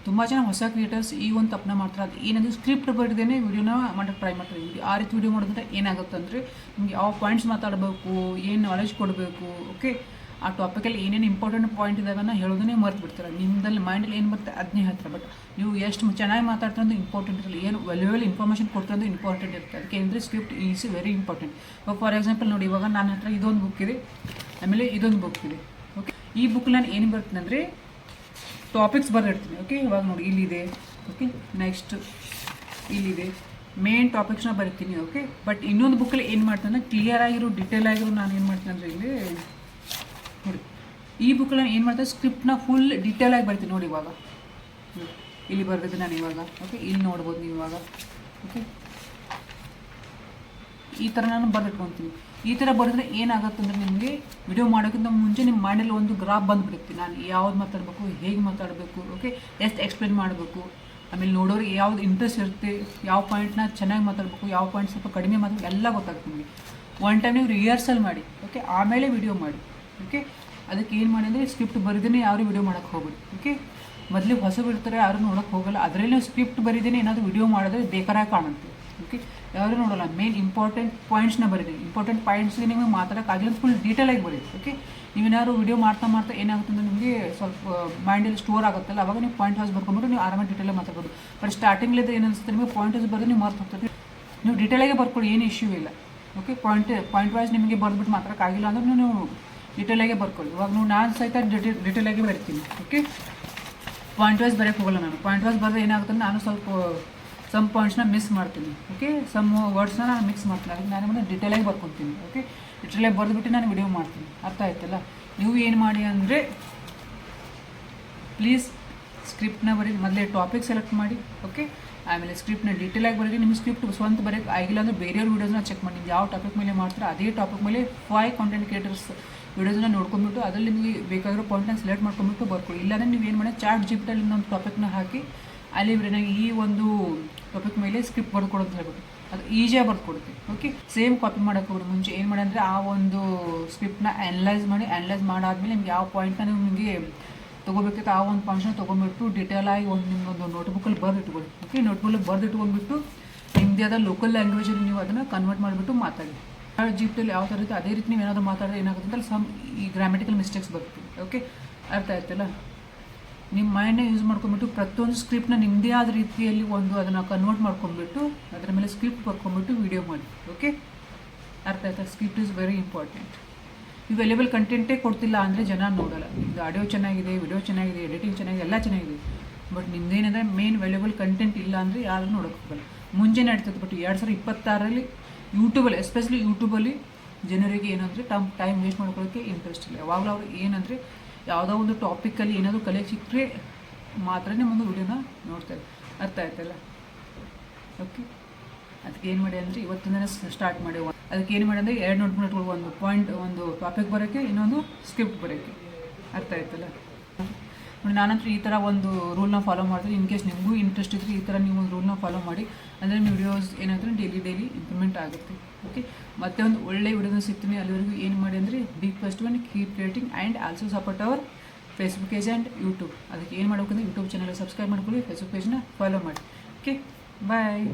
ತುಂಬ ಜನ ಹೊಸ ಕ್ರಿಯೇಟರ್ಸ್ ಈ ಒಂದು ತಪ್ಪನ್ನ ಮಾಡ್ತಾರೆ. ಅದು ಏನಂದರೆ ಸ್ಕ್ರಿಪ್ಟ್ ಬರೆದೇನೆ ವಿಡಿಯೋನ ಮಾಡೋಕ್ಕೆ ಟ್ರೈ ಮಾಡ್ತಾರೆ. ಆ ರೀತಿ ವಿಡಿಯೋ ಮಾಡೋದ್ರಿಂದ ಏನಾಗುತ್ತೆ ಅಂದರೆ ನಿಮಗೆ ಯಾವ ಪಾಯಿಂಟ್ಸ್ ಮಾತಾಡಬೇಕು, ಏನು ನಾಲೆಜ್ ಕೊಡಬೇಕು, ಓಕೆ, ಆ ಟಾಪಿಕಲ್ಲಿ ಏನೇನು ಇಂಪಾರ್ಟೆಂಟ್ ಪಾಯಿಂಟ್ ಇದಾವನ್ನ ಹೇಳೋದನ್ನೇ ಮರ್ತು ಬಿಡ್ತಾರೆ. ನಿಮ್ಮದಲ್ಲಿ ಮೈಂಡಲ್ಲಿ ಏನು ಬರುತ್ತೆ ಅದನ್ನೇ ಹೇಳ್ತಾರೆ. ಬಟ್ ನೀವು ಎಷ್ಟು ಚೆನ್ನಾಗಿ ಮಾತಾಡ್ತಾರೆ ಅಂದ್ರೆ ಇಂಪಾರ್ಟೆಂಟ್ ಇರಲ್ಲ, ಏನು ವ್ಯಾಲ್ಯೂಬಲ್ ಇನ್ಫಾರ್ಮೇಷನ್ ಕೊಡ್ತಾರೆ ಅಂದ್ರೆ ಇಂಪಾರ್ಟೆಂಟ್ ಇರುತ್ತೆ. ಅದಕ್ಕೆ ಅಂದರೆ ಸ್ಕ್ರಿಪ್ಟ್ ಈಸ್ ವೆರಿ ಇಂಪಾರ್ಟೆಂಟ್. ಇವಾಗ ಫಾರ್ ಎಕ್ಸಾಂಪಲ್ ನೋಡಿ, ಇವಾಗ ನನ್ನ ಹತ್ರ ಇದೊಂದು ಬುಕ್ ಇದೆ, ಆಮೇಲೆ ಇದೊಂದು ಬುಕ್ ಇದೆ. ಓಕೆ, ಈ ಬುಕ್ ನಾನು ಏನು ಬರ್ತದೆ ಅಂದರೆ ಟಾಪಿಕ್ಸ್ ಬರೆದಿರ್ತೀನಿ. ಓಕೆ, ಇವಾಗ ನೋಡಿ ಇಲ್ಲಿದೆ. ಓಕೆ, ನೆಕ್ಸ್ಟ್ ಇಲ್ಲಿದೆ, ಮೇನ್ ಟಾಪಿಕ್ಸ್ನ ಬರಿತೀನಿ. ಓಕೆ, ಬಟ್ ಇನ್ನೊಂದು ಬುಕ್ಕಲ್ಲಿ ಏನು ಮಾಡ್ತೀನಿ, ಕ್ಲಿಯರ್ ಆಗಿರೋ ಡಿಟೇಲ್ ಆಗಿರೋ ನಾನು ಏನು ಮಾಡ್ತೀನಿ ಅಂದರೆ ಇಲ್ಲಿ ನೋಡಿ, ಈ ಬುಕ್ಕಲ್ಲಿ ನಾನು ಏನು ಮಾಡ್ತೀನಿ ಸ್ಕ್ರಿಪ್ಟ್ನ ಫುಲ್ ಡೀಟೇಲಾಗಿ ಬರ್ತೀನಿ. ನೋಡಿ ಇವಾಗ ಇಲ್ಲಿ ಬರೆದಿದ್ದೆ ನಾನು ಇವಾಗ. ಓಕೆ, ಇಲ್ಲಿ ನೋಡ್ಬೋದು ನೀವು ಇವಾಗ. ಓಕೆ, ಈ ಥರ ನಾನು ಬರೆದಿಟ್ಕೊತೀನಿ. ಈ ಥರ ಬರೆದ್ರೆ ಏನಾಗುತ್ತೆ ಅಂದರೆ ನಿಮಗೆ ವಿಡಿಯೋ ಮಾಡೋಕ್ಕಿಂತ ಮುಂಚೆ ನಿಮ್ಮ ಮೈಂಡಲ್ಲಿ ಒಂದು ಗ್ರಾಫ್ ಬಂದುಬಿಡುತ್ತೆ. ನಾನು ಯಾವ್ದು ಮಾತಾಡಬೇಕು, ಹೇಗೆ ಮಾತಾಡಬೇಕು, ಓಕೆ, ಎಷ್ಟು ಎಕ್ಸ್ಪ್ಲೇನ್ ಮಾಡಬೇಕು, ಆಮೇಲೆ ನೋಡೋರಿಗೆ ಯಾವ್ದು ಇಂಟ್ರೆಸ್ಟ್ ಇರುತ್ತೆ, ಯಾವ ಪಾಯಿಂಟ್ನ ಚೆನ್ನಾಗಿ ಮಾತಾಡಬೇಕು, ಯಾವ ಪಾಯಿಂಟ್ ಸ್ವಲ್ಪ ಕಡಿಮೆ ಮಾತಾಡಬೇಕು, ಎಲ್ಲ ಗೊತ್ತಾಗುತ್ತೆ ನಿಮಗೆ. ಒನ್ ಟೈಮ್ ನೀವು ರಿಹರ್ಸಲ್ ಮಾಡಿ, ಓಕೆ, ಆಮೇಲೆ ವಿಡಿಯೋ ಮಾಡಿ. ಓಕೆ, ಅದಕ್ಕೆ ಏನು ಮಾಡಿ ಅಂದರೆ ಸ್ಕ್ರಿಪ್ಟ್ ಬರೆದೇ ಯಾರು ವಿಡಿಯೋ ಮಾಡೋಕ್ಕೆ ಹೋಗ್ಬೇಡಿ. ಓಕೆ, ಮೊದಲಿಗೆ ಹೊಸ ಬಿಡ್ತಾರೆ, ಯಾರು ನೋಡೋಕ್ಕೆ ಹೋಗಲ್ಲ. ಅದರಲ್ಲಿ ಸ್ಕ್ರಿಪ್ಟ್ ಬರೀದೇನೆ ಏನಾದರೂ ವಿಡಿಯೋ ಮಾಡಿದ್ರೆ ಬೇಕಾರಾಗಿ ಕಾಣುತ್ತೆ. ಓಕೆ, ಯಾರು ನೋಡೋಲ್ಲ. ಮೇನ್ ಇಂಪಾರ್ಟೆಂಟ್ ಪಾಯಿಂಟ್ಸ್ನ ಬರೀರಿ. ಇಂಪಾರ್ಟೆಂಟ್ ಪಾಯಿಂಟ್ಸ್ಗೆ ನಿಮಗೆ ಮಾತಾಡೋಕ್ಕಾಗಿಲ್ಲ ಫುಲ್ ಡೀಟೇಲಾಗಿ ಬರೀರಿ. ಓಕೆ, ನೀವೇನಾದ್ರು ವಿಡಿಯೋ ಮಾಡ್ತಾ ಮಾಡ್ತಾ ಏನಾಗುತ್ತೆ ಅಂದರೆ ನಿಮಗೆ ಸ್ವಲ್ಪ ಮೈಂಡಲ್ಲಿ ಸ್ಟೋರ್ ಆಗುತ್ತಲ್ಲ, ಅವಾಗ ನೀವು ಪಾಯಿಂಟ್ ವೈಸ್ ಬರ್ಕೊಂಡ್ಬಿಟ್ಟು ನೀವು ಆರಾಮಾಗಿ ಡೀಟೇಲಾಗಿ ಮಾತಾಡ್ಬೋದು. ಬಟ್ ಸ್ಟಾರ್ಟಿಂಗ್ಲಿದ್ದು ಏನು ಅನಿಸುತ್ತೆ ನಿಮಗೆ ಪಾಯಿಂಟ್ ವೈಸ್ ಬರೆದು ನೀವು ಮರ್ತು ಹೋಗ್ತದೆ. ನೀವು ಡೀಟೇಲಾಗೆ ಬರ್ಕೊಳ್ಳಿ, ಏನು ಇಶ್ಯೂ ಇಲ್ಲ. ಓಕೆ, ಪಾಯಿಂಟ್ ವೈಸ್ ನಿಮಗೆ ಬರ್ಬಿಟ್ಟು ಮಾತಾಡೋಕ್ಕಾಗಿಲ್ಲ ಅಂದ್ರೆ ನೀವು ಡೀಟೇಲಾಗೆ ಬರ್ಕೊಳ್ಳಿ. ಇವಾಗ ನಾನು ಸಹಿತ ಡೀಟೇಲಾಗಿ ಬರ್ತೀನಿ. ಓಕೆ, ಪಾಯಿಂಟ್ ವೈಸ್ ಬರೋಕ್ಕೆ ಹೋಗಲ್ಲ ನಾನು. ಪಾಯಿಂಟ್ ವೈಸ್ ಬರೆದ್ರೆ ಏನಾಗುತ್ತೆ ನಾನು ಸ್ವಲ್ಪ ಸಮ್ ಪಾಯಿಂಟ್ಸ್ನ ಮಿಸ್ ಮಾಡ್ತೀನಿ. ಓಕೆ, ಸಮ್ ವರ್ಡ್ಸ್ನ ನಾನು ಮಿಕ್ಸ್ ಮಾಡ್ತೀನಿ. ಅದಕ್ಕೆ ನಾನು ಮುಂದೆ ಡೀಟೇಲಾಗಿ ಬರ್ಕೊತೀನಿ. ಓಕೆ, ಡೀಟೇಲಾಗಿ ಬರೆದ್ಬಿಟ್ಟು ನಾನು ವಿಡಿಯೋ ಮಾಡ್ತೀನಿ. ಅರ್ಥ ಆಯ್ತಲ್ಲ? ನೀವು ಏನು ಮಾಡಿ ಅಂದರೆ ಪ್ಲೀಸ್ ಸ್ಕ್ರಿಪ್ಟ್ನ ಬರೀ, ಮೊದಲೇ ಟಾಪಿಕ್ ಸೆಲೆಕ್ಟ್ ಮಾಡಿ. ಓಕೆ, ಆಮೇಲೆ ಸ್ಕ್ರಿಪ್ಟ್ನ ಡೀಟೇಲಾಗಿ ಬರೀರಿ. ನಿಮ್ಮ ಸ್ಕ್ರಿಪ್ಟ್ ಸ್ವಂತ ಬರೋಕ್ಕೆ ಆಗಿಲ್ಲ ಅಂದರೆ ಬೇರೆಯವ್ರ ವೀಡಿಯೋಸ್ನ ಚೆಕ್ ಮಾಡಿ. ಯಾವ ಟಾಪಿಕ್ ಮೇಲೆ ಮಾಡ್ತಾರೆ ಅದೇ ಟಾಪಿಕ್ ಮೇಲೆ 5 ಕಾಂಟೆಂಟ್ ಕ್ರಿಯೇಟರ್ಸ್ ವೀಡಿಯೋಸ್ನ ನೋಡ್ಕೊಂಡ್ಬಿಟ್ಟು ಅದರಲ್ಲಿ ನಿಮಗೆ ಬೇಕಾಗಿರೋ ಪಾಯಿಂಟ್ನ ಸೆಲೆಕ್ಟ್ ಮಾಡ್ಕೊಂಡ್ಬಿಟ್ಟು ಬರ್ಕೊಳ್ಳಿ. ಇಲ್ಲಾಂದರೆ ನೀವು ಏನು ಮಾಡಿ ಚಾಟ್ ಜಿಪಿಟಿಯಲ್ಲಿ ಇನ್ನೊಂದು ಟಾಪಿಕ್ನ ಹಾಕಿ ಅಲ್ಲಿ ನನಗೆ ಈ ಒಂದು ಟಾಪಿಕ್ ಮೇಲೆ ಸ್ಕ್ರಿಪ್ಟ್ ಬರ್ಕೊಡು ಅಂತ ಹೇಳ್ಬಿಟ್ಟು ಅದು ಈಸಿಯಾಗಿ ಬರ್ಕೊಡುತ್ತೆ. ಓಕೆ, ಸೇಮ್ ಕಾಪಿ ಮಾಡೋಕ್ಕೆ ಹೋಗಿ ಮುಂಚೆ ಏನು ಮಾಡಿ ಅಂದರೆ ಆ ಒಂದು ಸ್ಕ್ರಿಪ್ಟ್ನ ಅನಲೈಸ್ ಮಾಡಾದ್ಮೇಲೆ ನಿಮ್ಗೆ ಯಾವ ಪಾಯಿಂಟ್ನ ನಿಮಗೆ ತೊಗೋಬೇಕಿತ್ತು ಆ ಒಂದು ಪಾಯಿಂಟ್ಸ್ನ ತೊಗೊಂಡ್ಬಿಟ್ಟು ಡೀಟೇಲಾಗಿ ನಿಮ್ಮೊಂದು ನೋಟ್ಬುಕ್ಕಲ್ಲಿ ಬರೆದಿಟ್ಕೊಳ್ಳಿ. ಓಕೆ, ನೋಟ್ಬುಕ್ಕಲ್ಲಿ ಬರೆದಿಟ್ಕೊಂಡ್ಬಿಟ್ಟು ನಿಮ್ಮದೇ ಆದ ಲೋಕಲ್ ಲ್ಯಾಂಗ್ವೇಜಲ್ಲಿ ನೀವು ಅದನ್ನು ಕನ್ವರ್ಟ್ ಮಾಡಿಬಿಟ್ಟು ಮಾತಾಡಿ. ಜಿಪಿಟಿಯಲ್ಲಿ ಯಾವ ಥರ ಇರುತ್ತೆ ಅದೇ ರೀತಿ ನೀವು ಏನಾದರೂ ಮಾತಾಡಿದ್ರೆ ಏನಾಗುತ್ತೆ ಅಂದರೆ ಈ ಗ್ರಾಮೆಟಿಕಲ್ ಮಿಸ್ಟೇಕ್ಸ್ ಬರುತ್ತೆ. ಓಕೆ, ಅರ್ಥ ಆಯ್ತಲ್ಲ? ನಿಮ್ಮ ಮೈಂಡ್ನ ಯೂಸ್ ಮಾಡ್ಕೊಂಡ್ಬಿಟ್ಟು ಪ್ರತಿಯೊಂದು ಸ್ಕ್ರಿಪ್ಟ್ನ ನಿಮ್ಮದೇ ಆದ ರೀತಿಯಲ್ಲಿ ಅದನ್ನು ಕನ್ವರ್ಟ್ ಮಾಡ್ಕೊಂಡ್ಬಿಟ್ಟು ಅದರ ಮೇಲೆ ಸ್ಕ್ರಿಪ್ಟ್ ಬರ್ಕೊಂಡ್ಬಿಟ್ಟು ವಿಡಿಯೋ ಮಾಡಿ. ಓಕೆ, ಅರ್ಥ ಆಯ್ತಾ? Script is very important. ನೀವು ವೆಲ್ಯೂಬಲ್ ಕಂಟೆಂಟೇ ಕೊಡ್ತಿಲ್ಲ ಅಂದರೆ ಜನ ನೋಡೋಲ್ಲ. ನಿಮ್ಮದು ಆಡಿಯೋ ಚೆನ್ನಾಗಿದೆ, ವಿಡಿಯೋ ಚೆನ್ನಾಗಿದೆ, ಎಡಿಟಿಂಗ್ ಚೆನ್ನಾಗಿದೆ, ಎಲ್ಲ ಚೆನ್ನಾಗಿದೆ. ಬಟ್ ನಿಮ್ಮದೇನಂದರೆ ಮೇನ್ ವ್ಯಾಲ್ಯೂಬಲ್ ಕಂಟೆಂಟ್ ಇಲ್ಲ ಅಂದರೆ ಯಾರು ನೋಡೋಕ್ಕೆ ಹೋಗಲ್ಲ. ಮುಂಚೆ ನಡೀತದೆ. ಬಟ್ 2026ರಲ್ಲಿ ಯೂಟ್ಯೂಬಲ್ಲಿ, ಎಸ್ಪೆಷಲಿ ಯೂಟ್ಯೂಬಲ್ಲಿ ಜನರಿಗೆ ಏನಂದರೆ ಟೈಮ್ ವೇಸ್ಟ್ ಮಾಡ್ಕೊಳ್ಳೋಕ್ಕೆ ಇಂಟ್ರೆಸ್ಟ್ ಇಲ್ಲ. ಯಾವಾಗಲೂ ಅವರು ಏನಂದರೆ ಯಾವುದೋ ಒಂದು ಟಾಪಿಕಲ್ಲಿ ಏನಾದರೂ ಕಲೆ ಸಿಕ್ಕರೆ ಮಾತ್ರ ಒಂದು ವಿಡಿಯೋನ ನೋಡ್ತಾರೆ. ಅರ್ಥ ಆಯ್ತಲ್ಲ? ಓಕೆ, ಅದಕ್ಕೆ ಏನು ಮಾಡಿ ಅಂದರೆ ಇವತ್ತಿಂದನೇ ಸ್ಟಾರ್ಟ್ ಮಾಡಿ. ಅದಕ್ಕೆ ಏನು ಮಾಡಿ ಅಂದರೆ 2 ನೋಟ್ಗಳು, ಒಂದು ಟಾಪಿಕ್ ಬರೋಕ್ಕೆ, ಇನ್ನೊಂದು ಸ್ಕ್ರಿಪ್ಟ್ ಬರೋಕ್ಕೆ. ಅರ್ಥ ಆಯ್ತಲ್ಲ? ನಾನಂತೂ ಈ ಥರ ಒಂದು ರೂಲ್ನ ಫಾಲೋ ಮಾಡ್ತೀನಿ. ಇನ್ ಕೇಸ್ ನಿಮಗೂ ಇಂಟ್ರೆಸ್ಟ್ ಇದ್ದರೆ ಈ ಥರ ನೀವು ಒಂದು ರೂಲ್ನ ಫಾಲೋ ಮಾಡಿ. ಅಂದರೆ ನಿಮ್ಮ ವಿಡಿಯೋಸ್ ಏನಾದರೂ ಡೈಲಿ ಇಂಪ್ರೂವ್ಮೆಂಟ್ ಆಗುತ್ತೆ. ಓಕೆ, ಮತ್ತೆ ಒಂದು ಒಳ್ಳೆ ವಿಡಿಯೋನ ಸಿಗ್ತೀನಿ. ಅಲ್ಲಿವರೆಗೂ ಏನು ಮಾಡಿ ಅಂದರೆ big first one keep creating and also support our Facebook page and YouTube. ಅದಕ್ಕೆ ಏನು ಮಾಡಬೇಕಂದ್ರೆ ಯೂಟ್ಯೂಬ್ ಚಾನಲ್ ಸಬ್ಸ್ಕ್ರೈಬ್ ಮಾಡ್ಕೊಳ್ಳಿ, ಫೇಸ್ಬುಕ್ ಪೇಜ್ನ ಫಾಲೋ ಮಾಡಿ. ಓಕೆ, ಬಾಯ್.